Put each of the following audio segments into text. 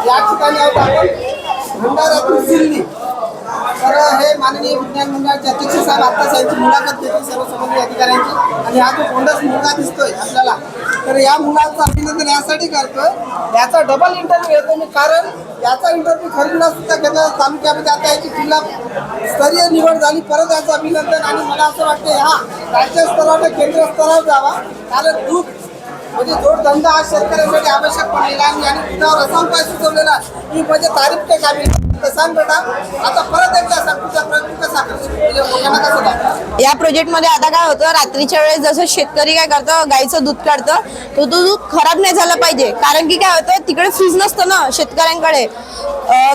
या ठिकाणी आहोत आपण भंडाऱ्यातून दिल्ली. तर हे माननीय विज्ञान मंडळाचे अध्यक्ष साहेब आत्ताच यांची मुलाखत घेतली सर्व संबंधित अधिकाऱ्यांची. आणि हा जो कोंडस मुलगा दिसतोय आपल्याला, तर या मुलाचं अभिनंदन यासाठी करतोय, याचा डबल इंटरव्ह्यू घेतो मी, कारण याचा इंटरव्ह्यू खरडीला सुद्धा घेतला तालुक्यामध्ये. आता याची जिल्हा स्तरीय निवड झाली, परत याचं अभिनंदन. आणि मला असं वाटतं हा राज्य स्तरावर केंद्र स्तरावर जावा, कारण दूध म्हणजे जोडधंदा हा शेतकऱ्यांसाठी आवश्यक पडलेला आहे. आणि दुधावर असा उपाय सुचवलेला की म्हणजे तारीफ के काबिल. तर सांग बेटा, आता परत एकदा सांग तुझा प्रयत्न कसा करशील, म्हणजे लोकांना कसं दाखवणार? या प्रोजेक्ट मध्ये आता काय होतं, रात्रीच्या वेळेस जसं शेतकरी काय करतं, गाईचं दूध काढतं, तो दूध खराब नाही झाला पाहिजे. कारण की काय होतं, तिकडे फ्रीज नसतं ना शेतकऱ्यांकडे.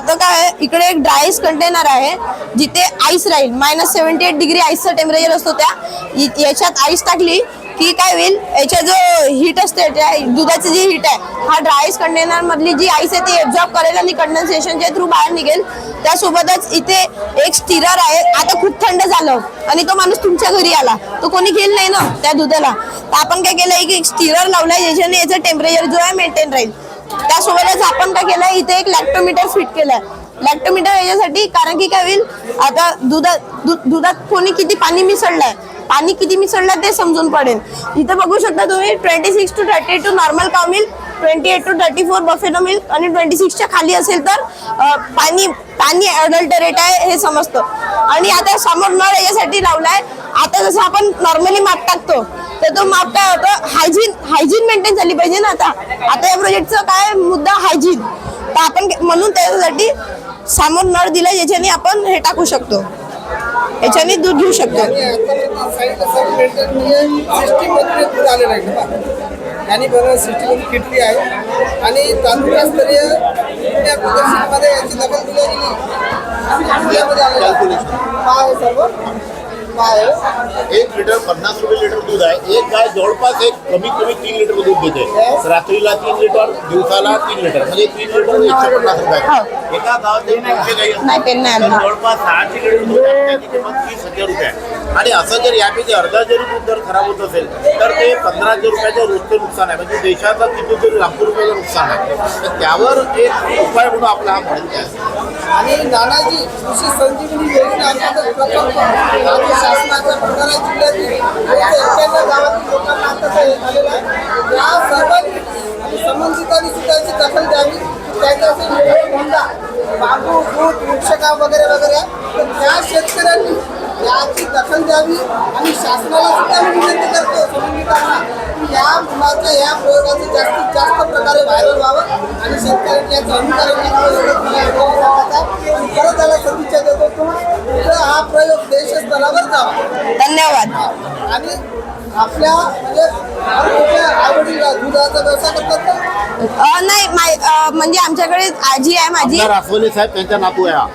तर काय इकडे एक ड्राईस कंटेनर आहे जिथे आईस राहील. -78 डिग्री आईसचं टेम्परेचर असतो. याच्यात आईस टाकली की काय होईल, याच्या जो हीट असते दुधाची जी हीट आहे, हा ड्राईस कंटेनर मधली जी आईस आहे ती एब्झॉर्ब करेल आणि कंडेन्सेशनच्या थ्रू बाहेर निघेल. त्यासोबतच इथे एक स्टिरर आहे. आता खूप थंड झालं आणि तो माणूस तुमच्या घरी आला, तो कोणी घेईल नाही ना त्या दुधाला. तर आपण काय केलंय की एक स्टिरर लावलाय ज्याच्याने याचं टेम्परेचर जो आहे मेंटेन राहील. त्यासोबतच आपण काय केलंय, इथे एक लॅक्टोमीटर फिट केलाय. लॅक्टोमीटर याच्यासाठी, कारण की काय होईल, आता दुधात कोणी किती पाणी मिसळलंय ते समजून पडेल. इथे बघू शकता तुम्ही 26 to 32 नॉर्मल काव मिल्क, 28 to 34 बफेलो मिल्क आणि 26 च्या खाली असेल तर पाणी अडल्टरेट आहे हे समजतं. आणि आता समोर नळ याच्यासाठी लावलाय. आता जसं आपण नॉर्मली माप टाकतो, तर तो माप काय होतं, हायजीन मेंटेन झाली पाहिजे ना. आता या प्रोजेक्टचा काय मुद्दा, हायजीन. तर आपण म्हणून त्याच्यासाठी समोर नळ दिला ज्याच्याने आपण हे टाकू शकतो, याच्याने दूध घेऊ शकतो. यांनी बरं सिस्टीम किटली आहे आणि तालुकास्तरीय प्रदर्शनमध्ये याची दखल दिली गेली. सर्व 1 लिटर 50 रुपये लिटर दूध आहे. एक गाय जवळपास एक कमीत कमी 3 लिटर दूध देते. रात्रीला 3 लिटर, दिवसाला 3 लिटर, म्हणजे 3 लिटर 150 रुपये. एका गावात 300 गाई जवळपास 600 लिटर दूध आहे, त्याची किंमत 30,000 रुपये आहे. आणि असं जर यापैकी अर्धा जरी दूध जर खराब होत असेल तर ते 1500 रुपयाचं रोजचं नुकसान आहे. म्हणजे देशाचा कितीतरी लाखो रुपयाचं नुकसान आहे. तर त्यावर एक उपाय म्हणून आपला हा म्हणत आहे. आणि नानाजी कृषी संजीवनी योजना प्रकल्प शासनाच्या भंडारा जिल्ह्यातील 91 गावातील लोकांना आता झालेला आहे. या सर्वांनी आणि संबंधितांनी सुद्धा याची दखल द्यावी. त्याच्यासाठी होंडा, बांबू, दूध, वृक्षकाम वगैरे वगैरे, तर त्या शेतकऱ्यांनी याची दखल द्यावी. आणि शासनाला सुद्धा मी विनंती करतो संबंधितांना की या मुलाच्या या प्रयोगाचं जास्तीत जास्त प्रकारे व्हायरल व्हावं आणि शेतकऱ्यांनी याचं अनुकरण करावं. परत त्याला सदिच्छा देतो. तुझा हा प्रयोग देशस्तरावर जावा. धन्यवाद. आणि आपल्या म्हणजे आवडील दुधाचा व्यवसाय करतात का? नाही, म्हणजे आमच्याकडे आजी आहे माझी. रासवले साहेब त्यांचा नातू आहे हा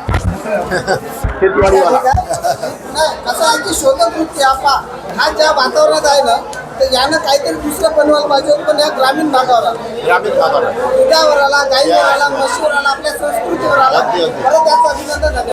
शेतवाडीवाला. नाही, असं आमची शोधक वृत्ती हा ज्या वातावरणात आहे ना, तर यानं काहीतरी दुसरं बनवायला पाहिजे. पण या ग्रामीण भागावर आला, दुधावर आला, गाईवर आला, म्हशीवर आला, आपल्या संस्कृतीवर आला. परत त्याचं अभिनंदन.